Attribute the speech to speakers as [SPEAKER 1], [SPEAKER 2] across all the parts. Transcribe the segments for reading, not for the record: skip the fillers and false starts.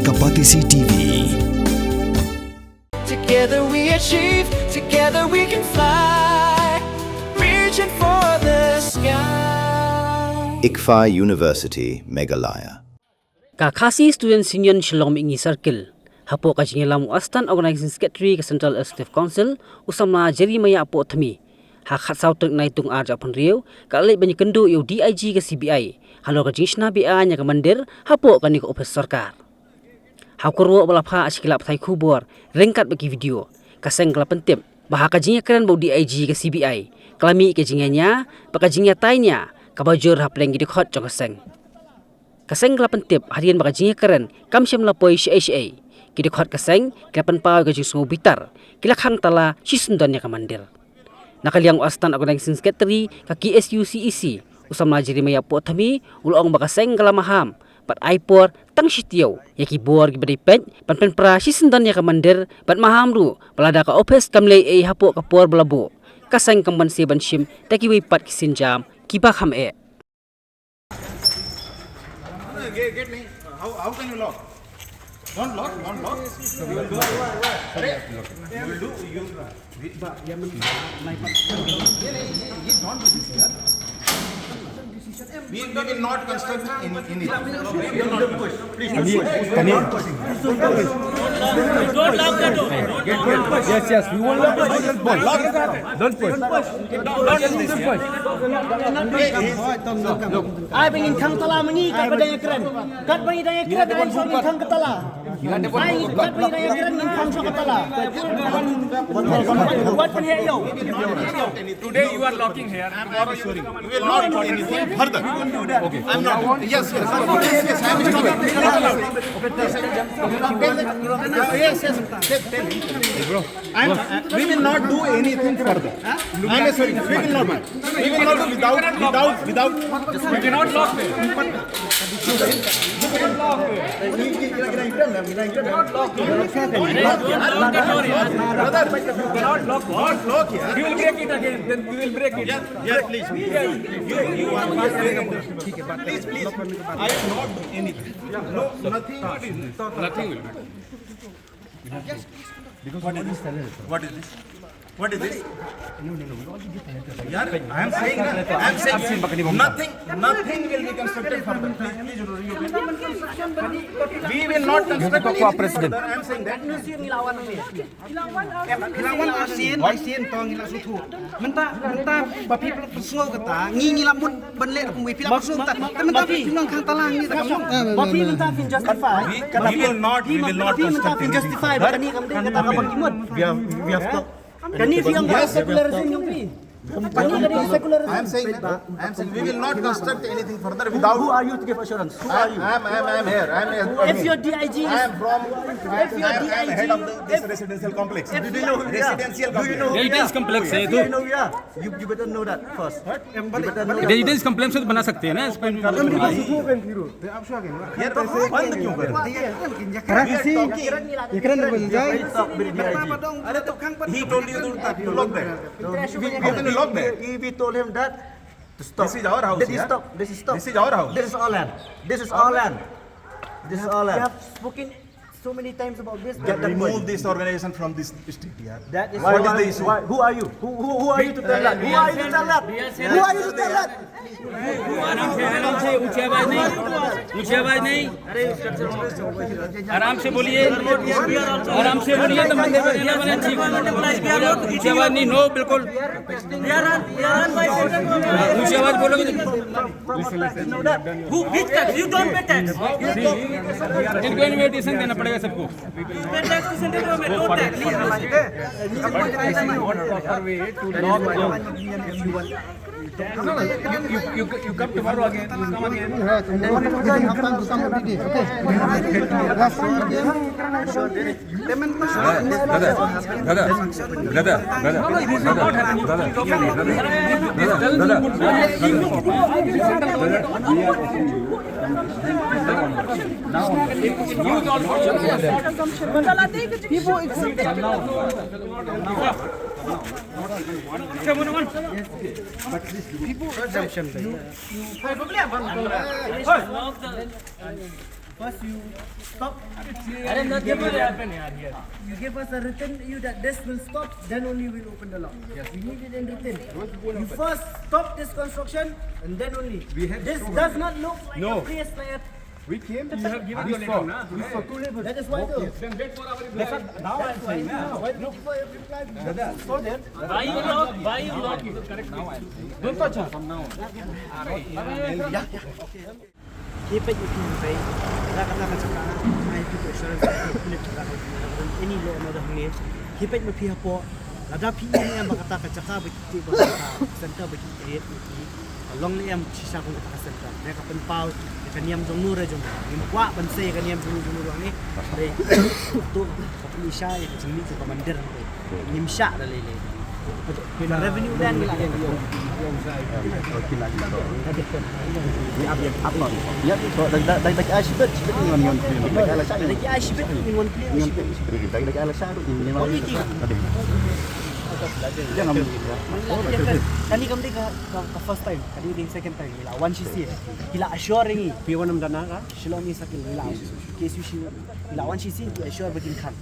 [SPEAKER 1] Kapatisi TV.
[SPEAKER 2] Together we achieve, together we can fly, reaching for the sky.
[SPEAKER 3] ICFA University, Meghalaya.
[SPEAKER 4] Kakasi Student Union Shalom Ingi Circle. Hapo kajingilam Astan Organizing Secretary ke Central Executive Council usama Jeremiah Apo Thami. Hak sautek naitung arja penriu kali banyak kendu yu DIG ke CBI. Halo kajingshna BA nya ke mandir hapo kani ke ofis sarkar. Hakurwo balapha askilap thai khubor rengkat bagi video. Kaseng kelap pentip bahwa kajingnya keren bau DIG ke CBI. Kelami kajingnya pakajingnya tainya kabajur hapleng gidi khot jong kaseng. Kaseng kelap pentip harian bakajingnya keren kamsyam lapoi SHA. Gidi khot kaseng kelapan pau kajing sungu bitar. Kilakhan tala sisundannya ke mandir. Nakaliang Astan Organizing Secretary ka KSUCEC usama Jeremiah Apo Thami ulong bakaseng kalamaham pat aipor tang sitio yaki bor gibari pet pan pra sisendan ya kamandir pat mahamru balada ka office kamlei e hapo ka por belabo kaseng kamban seban shim taki wi pat kisinjam kiba kham e
[SPEAKER 5] Get me. How can you lock? Don't lock. You will do. Sorry. You will do. You. He's not do this here. We will not construct anything. We will not push. Please don't push.
[SPEAKER 6] Don't lock the door.
[SPEAKER 7] Yes. We won't lock the door. Don't push.
[SPEAKER 6] I ingin kang tala mengikat padanya keren. Kat bagi daya keren dan ingin kang ketala. Ai kat bagi daya keren ingin kang sok ketala. Buat penhiyo.
[SPEAKER 7] Today you are locking here. Tomorrow you will
[SPEAKER 5] We will not do anything further. Okay. I'm not. Yes. I'm we will not do anything further. I'm sorry. We will not. We will not without.
[SPEAKER 7] We cannot lock there.
[SPEAKER 5] Lock here.
[SPEAKER 7] We will break it again. Then we will break it.
[SPEAKER 5] Yes, please. You are please. I will not do anything. No, nothing.
[SPEAKER 7] Nothing will be.
[SPEAKER 5] What is this? I am saying nothing will be constructed further. Please we will not construct anything further. I am saying that.
[SPEAKER 6] Hilawan asin tong hilak sutu. Menta bapi pesngau kata ngilam mun benle pemui pilang pesngau kata. Menta pinang kang talang ni tak kamu. Bapi menta fin justify.
[SPEAKER 5] We will not construct anything
[SPEAKER 6] justify
[SPEAKER 5] further.
[SPEAKER 6] kani kamu kata apa gimana?
[SPEAKER 5] We have to.
[SPEAKER 6] Kani yang secularism yung pi.
[SPEAKER 5] I am saying we will not construct anything further without.
[SPEAKER 6] Who are you to give assurance? Who are you?
[SPEAKER 5] I am here.
[SPEAKER 6] If your DIG is,
[SPEAKER 5] I am head of this residential complex.
[SPEAKER 6] do you know who we are?
[SPEAKER 5] Residential
[SPEAKER 6] Do you
[SPEAKER 5] complex.
[SPEAKER 6] know who we are?
[SPEAKER 7] Residence complex है
[SPEAKER 6] Do you know who we are? You better know that first. You better know that.
[SPEAKER 7] Residence complex तो बना सकते हैं ना इसको
[SPEAKER 5] Here बंद क्यों कर? He told you to lock that. How can you lock that?
[SPEAKER 6] We told him that to stop.
[SPEAKER 5] This is our house,
[SPEAKER 6] This is
[SPEAKER 5] yeah?
[SPEAKER 6] stop. This is stop.
[SPEAKER 5] This is our house.
[SPEAKER 6] This is our land. This is our land. This is our land. We have spoken so many times about this.
[SPEAKER 5] Remove this organization from this street. Yeah.
[SPEAKER 6] That is
[SPEAKER 5] What is the issue?
[SPEAKER 6] Who are you? Who are you to tell that? Who are you to tell that? Who are you to tell that?
[SPEAKER 7] ऊंची आवाज नहीं आराम से बोलिए तो मंदिर बनेगा बने ठीक ऊंची आवाज नहीं नो बिल्कुल ऊंची आवाज बोलोगे
[SPEAKER 6] You don't pay tax.
[SPEAKER 7] इनको इन्विटेशन देना पड़ेगा सबको
[SPEAKER 5] You come tomorrow again. You come again.
[SPEAKER 6] First you stop.
[SPEAKER 7] अरे न दे पर यार here.
[SPEAKER 6] You give us a written you that this will stop, then only we'll open the lock. Yes. We need it in written. You first stop this construction and then only. This does not look like a place like a.
[SPEAKER 5] We came. You have given your letter, na? We saw 2 labels.
[SPEAKER 6] That is why though.
[SPEAKER 5] Then wait for our reply.
[SPEAKER 6] Now I'm saying now. Why looking for your reply? So then.
[SPEAKER 7] Why you lock? Correct now.
[SPEAKER 5] Don't touch her. From now.
[SPEAKER 6] Keep it with you, babe. Kata-kata cakap, I keep assurance kulit cakap ini lo na dah ni. Keep it with you po. Ada PE ni yang berkata cakap begitu berkata center begitu create begitu. Long ni yang sisa kong kata center. Mereka penpau, kaniam jong nur jong. Ini kuat bensai kaniam jong nur ni. Deh, tu tapi isya yang sini tu komander ni. Ini misyak dah lele. Kena revenue dan ni lah.
[SPEAKER 1] Ya, dari asyik dengan
[SPEAKER 6] Lagi asyik dengan
[SPEAKER 1] dari alasan ini memang jangan
[SPEAKER 6] kani kami ke first time, kani ke second time. Hila 1cc, hila assure ni. P1 dana ka, Shillong ni sakil hila. KSU hila 1cc assure begin kan.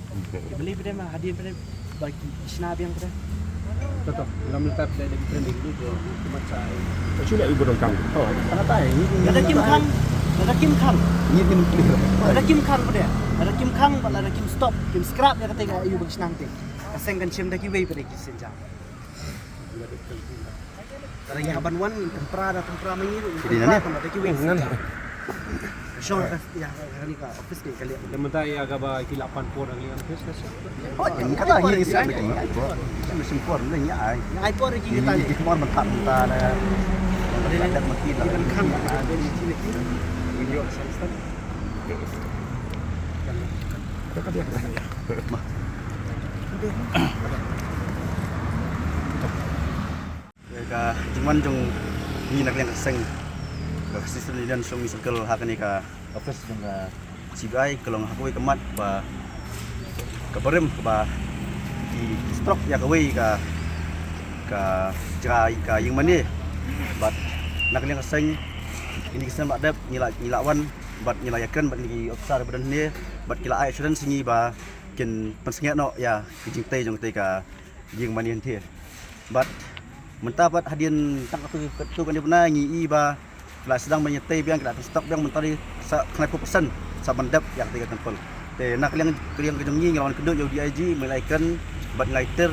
[SPEAKER 6] Beli pada mah hadir pada bagi isna biang pada.
[SPEAKER 5] Tetap. Dalam letak dari trending itu macam.
[SPEAKER 1] sulit ibu dongkang. Oh, sangat baik.
[SPEAKER 6] Ada Kim Kang, ada Kim Kang.
[SPEAKER 1] Ini tim clear.
[SPEAKER 6] Ada Kim Kang pada. Ada Kim Kang, ada Kim stop, Kim scrap dia kata ayu bagi senang ting. Kaseng kan cim dah kiwei pada kisin jam. Kalau yang aban wan tempra mengiru.
[SPEAKER 1] Jadi nana.
[SPEAKER 6] Ada kiwei. Show ya kali ka office ke kali.
[SPEAKER 5] Dementai agak bah kilapan por ang liang business.
[SPEAKER 1] Oh, ini kata ini sih begini. Itu mesin por ni ya.
[SPEAKER 6] Ai por lagi
[SPEAKER 1] Ini
[SPEAKER 6] kita.
[SPEAKER 1] di semua mentah mentah ada. Ada mesti
[SPEAKER 6] Kan Kang ada di sini.
[SPEAKER 5] Video assistant.
[SPEAKER 1] Ka cuman jong ni nak yang seng. Assistant dan song circle hak ni ka office jong CBI kalau aku kemat ba kabarem ba di stroke ya kawai ka yang mana bat nak yang seng ini kesan badap nyilawan bat nyilayakan bat ni officer badan ni bat kila assurance ni ba kin pensengat no ya kijing tay jong tay ka yang mana henti bat mentapat hadian tak tu kan dia pernah ngi ba kelas sedang menyertai biang kelas stok biang mentari kena pesan sabandap yang tiga tempel te nak kalian kejong ngi lawan kedua jauh di IG melaikan bat lighter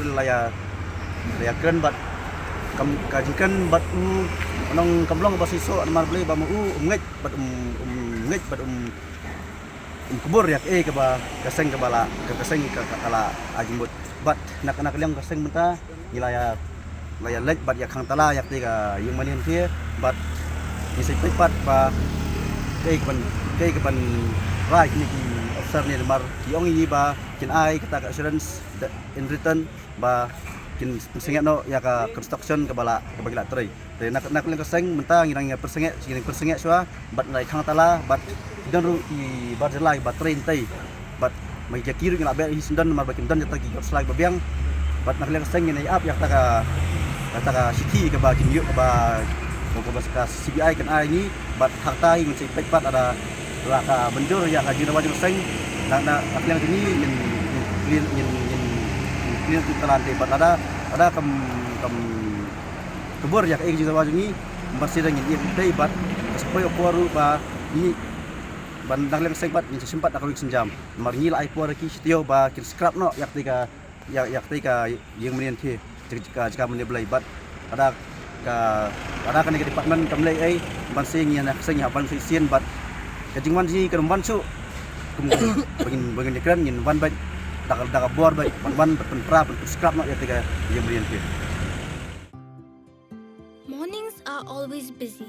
[SPEAKER 1] layakan bat kajikan bat nong kamlong ba siso mar beli ba mu ngej bat ngej bat kubur yak ke ba kaseng ke bala kaseng ke kala ajimbut bat nak kalian kaseng menta nilaya laya lek bat yak khang tala yak tiga yung manin thia bat ni sai pat ba ke ban rai ni ki officer ni mar ki ong yi ba kin ai kata assurance in return ba kin persengat no ya ka construction ke bala ke bagila trai te nak leng kaseng mentang ngirang persengat swa bat lai khang tala bat dan ru i bar jelai bat train tai bat mai jakir ngila be hi sundan mar bakin dan jata ki slide babiang bat nak leng kaseng ni up yak ta ka city ke ba kin yuk ke ba ke ba CBI kan ai ni bat harta hi ngci pat ada laka benjur ya ka jina wajib seng nak leng ni clean tu lantai bat ada kebur ya ka jina wajib ni masih dengan ni tei bat supaya poru ba ni ban nak leng seng bat ni sempat nak wik senjam mar ni lai poru ki sitio ba kin scrap no yak tika yang menien thi jika menilai bat ada kan di department kamlai ai ban sing yang nak sing ban sing bat kejingwan si kerumban su bagin dekran yin ban bat dak bor bat ban penpra scrap no ya tiga yang menien thi.
[SPEAKER 8] Mornings are always busy.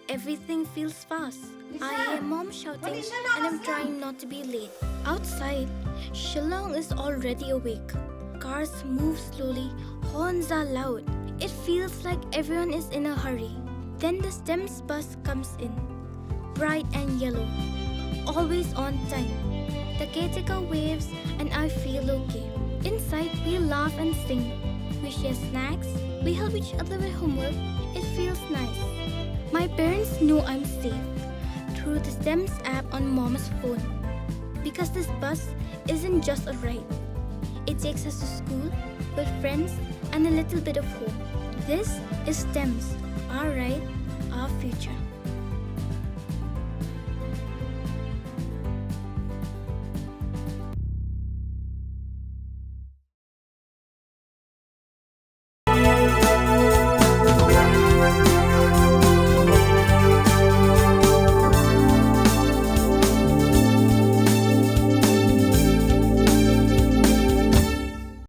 [SPEAKER 8] Everything feels fast. I hear mom shouting and I'm trying not to be late. Outside, Shillong is already awake. Cars move slowly, horns are loud. It feels like everyone is in a hurry. Then the STEMS bus comes in, bright and yellow, always on time. The caretaker waves and I feel okay. Inside, we laugh and sing. We share snacks, we help each other with homework. It feels nice. My parents know I'm safe. through the STEMS app on mom's phone. Because this bus isn't just a ride. It takes us to school, with friends, and a little bit of hope. This is STEMS, our ride, our future.